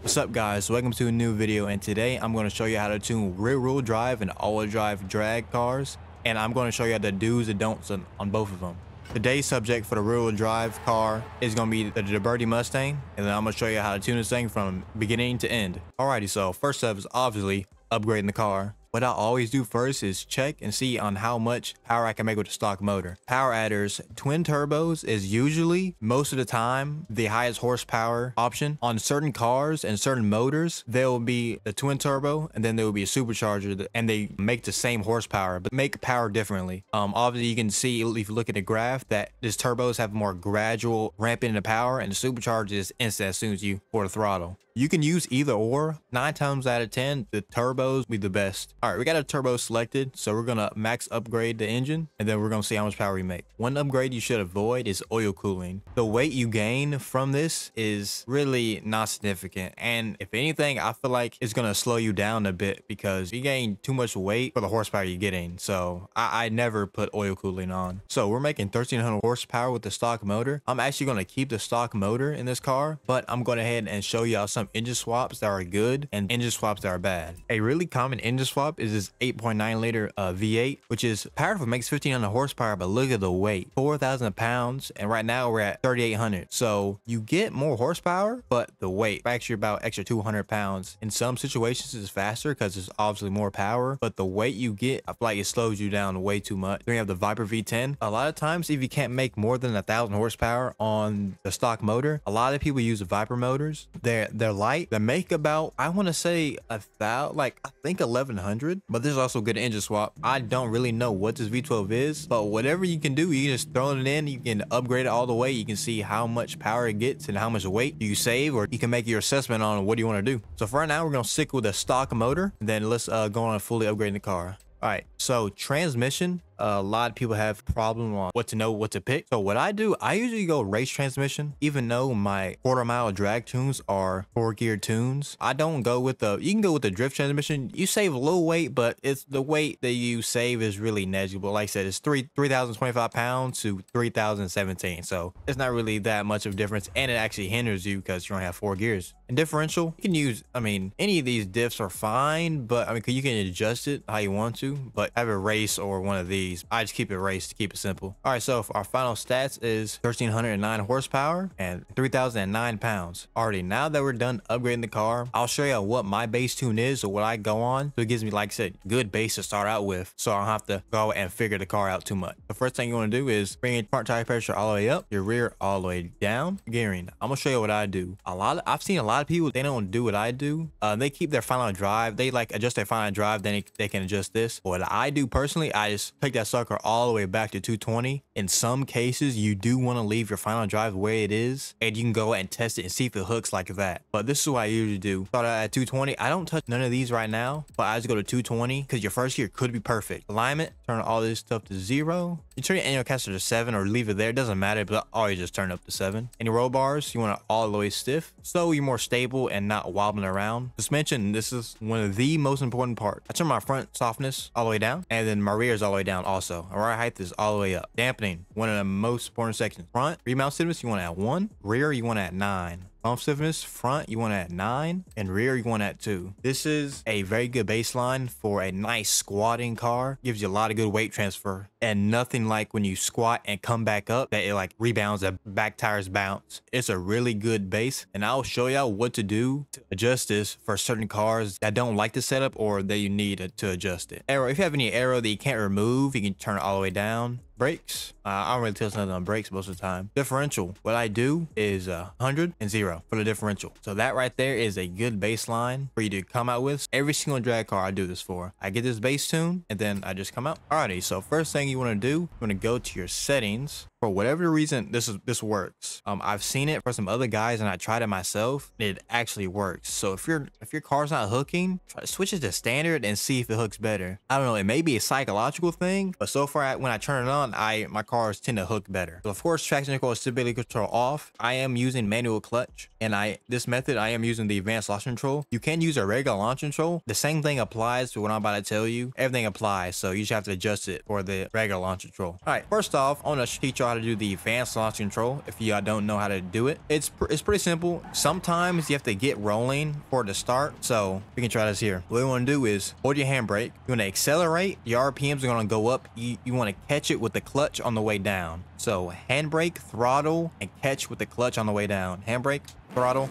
What's up guys, welcome to a new video, and today I'm going to show you how to tune rear wheel drive and all-wheel drive drag cars, and I'm going to show you the do's and don'ts on both of them. Today's subject for the rear wheel drive car is going to be the Birdie Mustang, and then I'm going to show you how to tune this thing from beginning to end. Alrighty, so first up is obviously upgrading the car. What I always do first is check and see on how much power I can make with the stock motor. Power adders, twin turbos is usually, most of the time, the highest horsepower option. On certain cars and certain motors, there will be the twin turbo and then there will be a supercharger, and they make the same horsepower but make power differently. Obviously you can see if you look at the graph that these turbos have more gradual ramp into power, and the supercharger is instant as soon as you pull the throttle. You can use either or. 9 times out of 10, the turbos be the best. All right, we got a turbo selected, so we're gonna max upgrade the engine, and then we're gonna see how much power we make. One upgrade you should avoid is oil cooling. The weight you gain from this is really not significant, and if anything, I feel like it's gonna slow you down a bit because you gain too much weight for the horsepower you're getting. So I never put oil cooling on. So we're making 1300 horsepower with the stock motor. I'm actually gonna keep the stock motor in this car, but I'm going ahead and show y'all some engine swaps that are good and engine swaps that are bad. A really common engine swap is this 8.9 liter V8, which is powerful, makes 1500 horsepower, but look at the weight, 4,000 pounds, and right now we're at 3,800. So you get more horsepower, but the weight actually about extra 200 pounds. In some situations it's faster because it's obviously more power, but the weight you get, I feel like it slows you down way too much. Then we have the Viper V10. A lot of times if you can't make more than 1,000 horsepower on the stock motor, a lot of people use the Viper motors. They're light. They make about, I want to say I think 1,100, but there's also good engine swap. I don't really know what this V12 is, but whatever you can do, you can just throw it in, you can upgrade it all the way. You can see how much power it gets and how much weight you save, or you can make your assessment on what you want to do. So for right now, we're going to stick with a stock motor, and then let's go on and fully upgrade the car. All right, so transmission, a lot of people have problem on what to pick. So what I do, I usually go race transmission, even though my quarter-mile drag tunes are 4-gear tunes. I don't go with you can go with the drift transmission. You save a little weight, but it's the weight that you save is really negligible. Like I said, it's 3,025 pounds to 3,017. So it's not really that much of a difference, and it actually hinders you because you don't have 4 gears. And differential, you can use, any of these diffs are fine, but you can adjust it how you want to, but have a race or one of these. I just keep it race to keep it simple. All right, so our final stats is 1,309 horsepower and 3,009 pounds. Alrighty, now that we're done upgrading the car, I'll show you what my base tune is or what I go on. So it gives me, like I said, good base to start out with, so I don't have to go and figure the car out too much. The first thing you want to do is bring your front tire pressure all the way up, your rear all the way down. Gearing, I'm gonna show you what I do. I've seen a lot of people, they don't do what I do. They keep their final drive, they adjust their final drive, then they can adjust this. What I do personally, I just take that sucker all the way back to 220. In some cases, you do want to leave your final drive the way it is, and you can go and test it and see if it hooks like that. But this is what I usually do. Start out at 220. I don't touch none of these right now, but I just go to 220 because your first gear could be perfect. Alignment, turn all this stuff to 0. You turn your annual caster to 7 or leave it there. It doesn't matter, but I always just turn up to 7. And your roll bars, you want it all the way stiff, so you're more stable and not wobbling around. Suspension, this is one of the most important parts. I turn my front softness all the way down, and then my rear is all the way down also. Our ride height is all the way up. Dampening, one of the most important sections. Front, remount stiffness, you want at 1. Rear, you want at 9. Bump stiffness, front, you want at 9, and rear, you want at 2. This is a very good baseline for a nice squatting car. Gives you a lot of good weight transfer, and nothing like when you squat and come back up that it rebounds, the back tires bounce. It's a really good base, and I'll show y'all what to do to adjust this for certain cars that don't like the setup or that you need to adjust it. Aero, if you have any aero that you can't remove, you can turn it all the way down. Brakes, I don't really tell nothing on brakes most of the time. Differential, what I do is 100 and 0 for the differential. So that right there is a good baseline for you to come out with. Every single drag car I do this for. I get this base tune and then I just come out. Alrighty, so first thing you want to do, you want to go to your settings. For whatever reason, this works. I've seen it for some other guys and I tried it myself. It actually works. So if your car's not hooking, try to switch it to standard and see if it hooks better. I don't know, it may be a psychological thing, but so far when I turn it on, my cars tend to hook better. So of course, traction control, stability control off. I am using manual clutch, and this method I am using the advanced launch control. You can use a regular launch control. The same thing applies to what I'm about to tell you. Everything applies, so you just have to adjust it for the regular launch control. All right, first off, I want to teach y'all how to do the advanced launch control if y'all don't know how to do it. It's pretty simple. Sometimes you have to get rolling for it to start. So we can try this here. What you want to do is hold your handbrake. You want to accelerate. Your RPMs are going to go up. You want to catch it with the clutch on the way down. So handbrake, throttle, and catch with the clutch on the way down. Handbrake, throttle.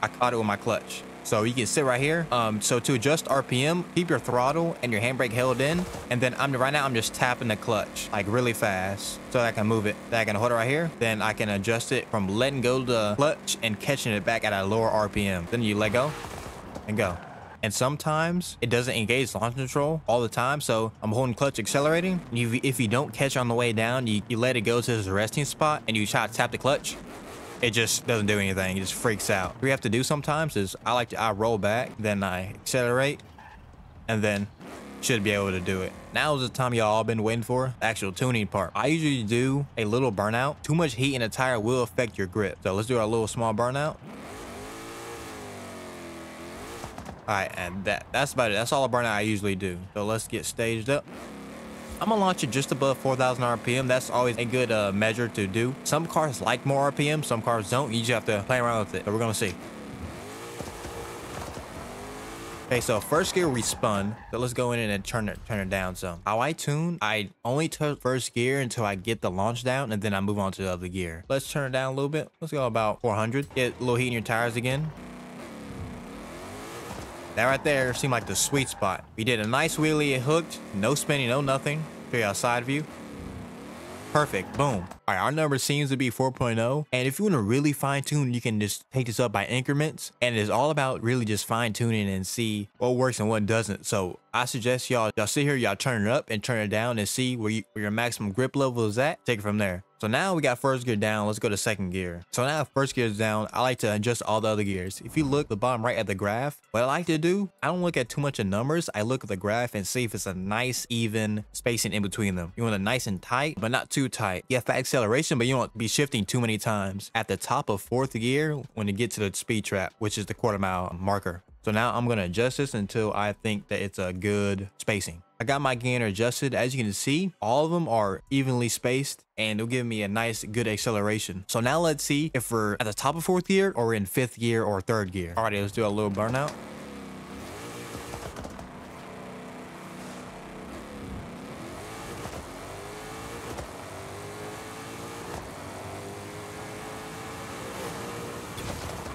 I caught it with my clutch. So you can sit right here. So to adjust RPM, keep your throttle and your handbrake held in. And then right now I'm just tapping the clutch like really fast so that I can move it. Then I can hold it right here. Then I can adjust it from letting go the clutch and catching it back at a lower RPM. Then you let go and go. And sometimes it doesn't engage launch control all the time. So I'm holding clutch, accelerating. If you don't catch on the way down, you let it go to this resting spot and you try to tap the clutch. It just doesn't do anything. It just freaks out. What we have to do sometimes is I roll back, then I accelerate, and then should be able to do it. Now is the time y'all all been waiting for, the actual tuning part. I usually do a little burnout. Too much heat in a tire will affect your grip. So let's do our little small burnout. All right, and that's about it. That's all a burnout I usually do. So let's get staged up. I'm gonna launch it just above 4,000 RPM. That's always a good measure to do. Some cars like more RPM, some cars don't. You just have to play around with it. So we're gonna see. Okay, so first gear we spun. So let's go in and turn it down some. How I tune, I only turn first gear until I get the launch down, and then I move on to the other gear. Let's turn it down a little bit. Let's go about 400. Get a little heat in your tires again. That right there seemed like the sweet spot. We did a nice wheelie, it hooked, no spinning, no nothing. Show you our side view. Perfect, boom. All right, our number seems to be 4.0. And if you want to really fine tune, you can just take this up by increments. And it's all about really just fine tuning and see what works and what doesn't. So I suggest y'all sit here, y'all turn it up and turn it down and see where your maximum grip level is at. Take it from there. So now we got first gear down. Let's go to second gear. So now first gear is down. I like to adjust all the other gears. If you look at the bottom right at the graph, what I like to do, I don't look at too much of numbers. I look at the graph and see if it's a nice, even spacing in between them. You want it nice and tight, but not too tight. You have fast acceleration, but you don't be shifting too many times. At the top of fourth gear, when you get to the speed trap, which is the quarter-mile marker. So now I'm going to adjust this until I think that it's a good spacing. I got my gainer adjusted. As you can see, all of them are evenly spaced and it'll give me a nice, good acceleration. So now let's see if we're at the top of fourth gear or in fifth gear or third gear. Alrighty, let's do a little burnout.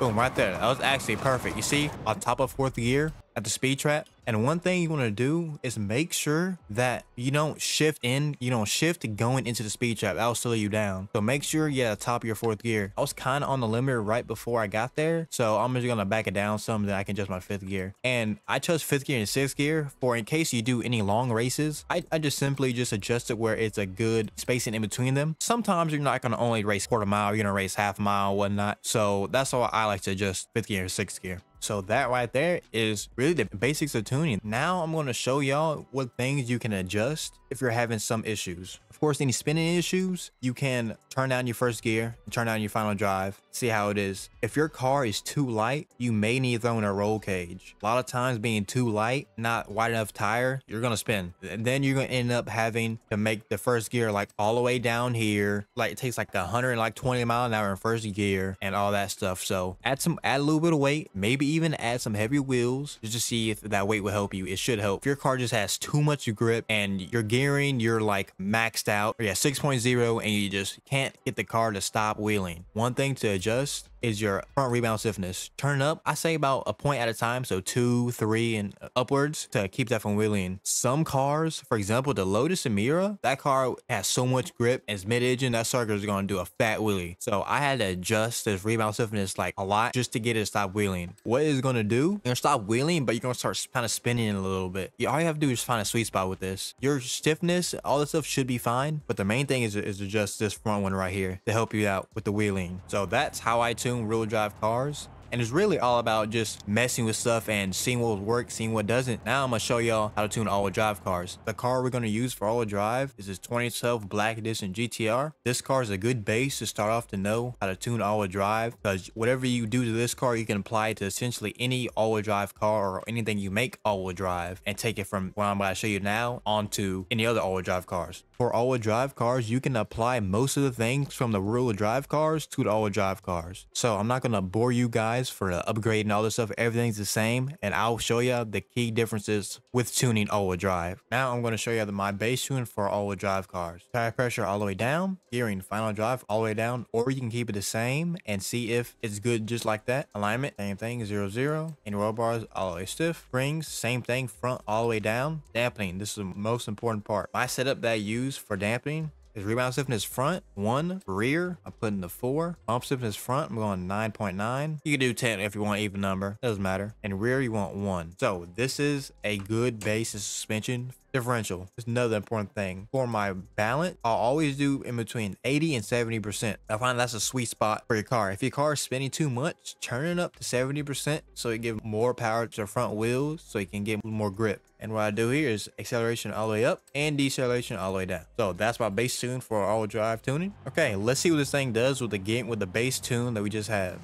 Boom, right there. That was actually perfect. You see, on top of fourth gear at the speed trap. And one thing you want to do is make sure that you don't shift going into the speed trap. That'll slow you down. So make sure you're at the top of your fourth gear. I was kind of on the limiter right before I got there. So I'm just going to back it down some, then I can adjust my fifth gear. And I chose fifth gear and sixth gear for in case you do any long races. I just simply adjust it where it's a good spacing in between them. Sometimes you're not going to only race quarter mile. You're going to race half mile, whatnot. So that's why I like to adjust fifth gear and sixth gear. So that right there is really the basics of tuning. Now I'm going to show y'all what things you can adjust if you're having some issues. Of course, any spinning issues, you can turn down your first gear, turn down your final drive, see how it is. If your car is too light, you may need to throw in a roll cage. A lot of times being too light, not wide enough tire, you're going to spin. And then you're going to end up having to make the first gear like all the way down here. Like it takes like 120 miles an hour in first gear and all that stuff. So add a little bit of weight, maybe even add some heavy wheels just to see if that weight will help you. It should help. If your car just has too much grip and you're gearing, you're like maxed out, or 6.0 and you just can't get the car to stop wheeling. One thing to adjust is your front rebound stiffness. Turn up, I say about a point at a time, so 2, 3, and upwards to keep that from wheeling. Some cars, for example, the Lotus Emira, that car has so much grip and it's mid-engine, that sucker is going to do a fat wheelie. So I had to adjust this rebound stiffness like a lot just to get it to stop wheeling. What it's going to do, you're going to stop wheeling, but you're going to start kind of spinning a little bit. All you have to do is find a sweet spot with this. Your stiffness, all this stuff should be fine, but the main thing is adjust this front one right here to help you out with the wheeling. So that's how I tune real drive cars. And it's really all about just messing with stuff and seeing what works, seeing what doesn't. Now I'm gonna show y'all how to tune all-wheel drive cars. The car we're gonna use for all-wheel drive is this 2012 Black Edition GTR. This car is a good base to start off to know how to tune all-wheel drive, because whatever you do to this car, you can apply it to essentially any all-wheel drive car or anything you make all-wheel drive, and take it from what I'm about to show you now onto any other all-wheel drive cars. For all-wheel drive cars, you can apply most of the things from the rear-wheel drive cars to the all-wheel drive cars. So I'm not gonna bore you guys for the upgrade and all this stuff. Everything's the same, and I'll show you the key differences with tuning all-wheel drive. Now I'm gonna show you my base tune for all-wheel drive cars. Tire pressure all the way down, gearing final drive all the way down, or you can keep it the same and see if it's good just like that. Alignment, same thing, 0 0. And roll bars all the way stiff. Springs, same thing, front all the way down. Dampening, this is the most important part. My setup that I use for dampening is rebound stiffness front 1, rear I'm putting the 4, bump stiffness front I'm going 9.9. You can do 10 if you want even number, doesn't matter. And rear you want 1. So this is a good base suspension. Differential is another important thing. For my balance, I'll always do in between 80 and 70%. I find that's a sweet spot for your car. If your car is spinning too much, turn it up to 70% so it gives more power to the front wheels so you can get more grip. And what I do here is acceleration all the way up and deceleration all the way down. So that's my base tune for all-wheel drive tuning. Okay, let's see what this thing does with the base tune that we just had.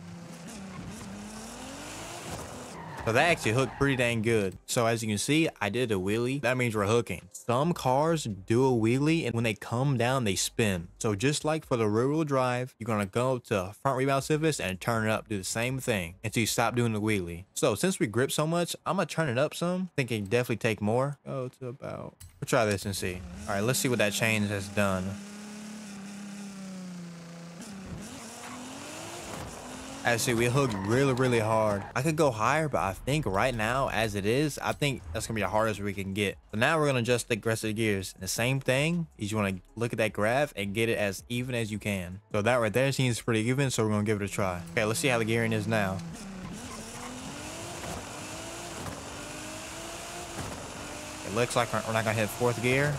So that actually hooked pretty dang good. So as you can see, I did a wheelie. That means we're hooking. Some cars do a wheelie, and when they come down, they spin. So just like for the rear-wheel drive, you're gonna go to front rebound stiffness and turn it up, do the same thing until you stop doing the wheelie. So since we grip so much, I'm gonna turn it up some. I think it can definitely take more. Go to about, we'll try this and see. All right, let's see what that change has done. Actually, we hooked really hard. I could go higher, but I think right now, as it is, I think that's gonna be the hardest we can get. So now we're gonna adjust the rest of the gears. And the same thing is you wanna look at that graph and get it as even as you can. So that right there seems pretty even, so we're gonna give it a try. Okay, let's see how the gearing is now. It looks like we're not gonna hit 4th gear.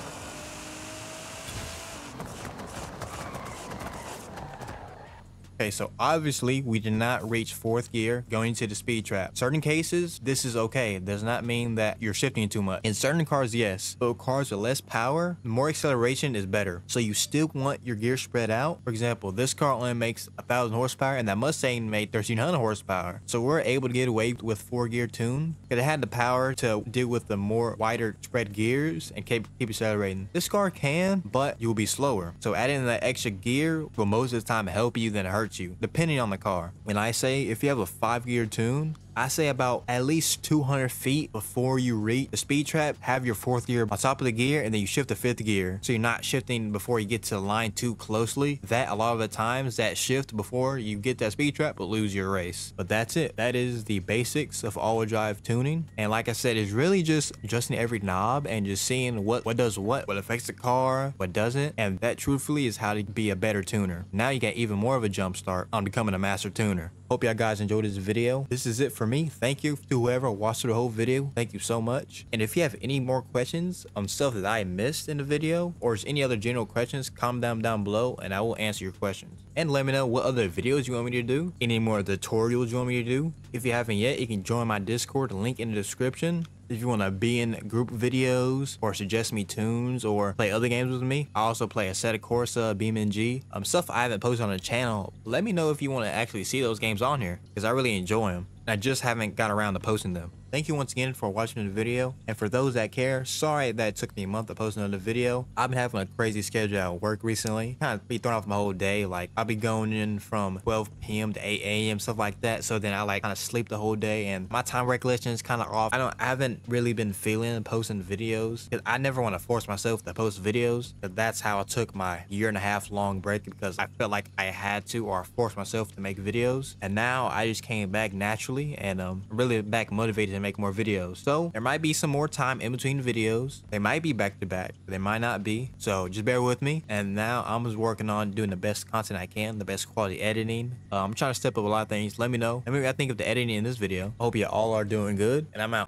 Okay, so obviously we did not reach 4th gear going into the speed trap. Certain cases, this is okay. It does not mean that you're shifting too much. In certain cars, yes. But cars with less power, more acceleration is better. So you still want your gear spread out. For example, this car only makes 1,000 horsepower and that Mustang made 1,300 horsepower. So we're able to get away with 4-gear tune because it had the power to deal with the more wider spread gears and keep accelerating. This car can, but you'll be slower. So adding that extra gear will most of the time help you than hurt you, depending on the car. When I say if you have a 5-gear tune, I say about at least 200 feet before you reach the speed trap, have your 4th gear on top of the gear, and then you shift to 5th gear. So you're not shifting before you get to the line too closely. That a lot of the times that shift before you get that speed trap will lose your race. But that's it. That is the basics of all-wheel drive tuning. And like I said, it's really just adjusting every knob and just seeing what does what affects the car, what doesn't. And that truthfully is how to be a better tuner. Now you get even more of a jump start on becoming a master tuner. Hope y'all guys enjoyed this video. This is it for me. Thank you to whoever watched the whole video. Thank you so much. And if you have any more questions on stuff that I missed in the video, or just any other general questions, comment down below and I will answer your questions. And let me know what other videos you want me to do, any more tutorials you want me to do. If you haven't yet, you can join my Discord, link in the description. If you want to be in group videos or suggest me tunes or play other games with me, I also play Assetto Corsa, BeamNG, stuff I haven't posted on the channel. Let me know if you want to actually see those games on here because I really enjoy them. I just haven't got around to posting them. Thank you once again for watching the video. And for those that care, sorry that it took me a month to post another video. I've been having a crazy schedule at work recently. Kind of be thrown off my whole day. Like I'll be going in from 12 p.m. to 8 a.m. stuff like that. So then I like kind of sleep the whole day and my time recollection is kind of off. I haven't really been feeling posting videos because I never want to force myself to post videos. But that's how I took my 1.5 year long break because I felt like I had to or force myself to make videos. And now I just came back naturally and really back motivated to make more videos. So there might be some more time in between videos. They might be back to back, but they might not be. So just bear with me. And now I'm just working on doing the best content I can, the best quality editing. I'm trying to step up a lot of things. Let me know. And maybe I think of the editing in this video. I hope you all are doing good and I'm out.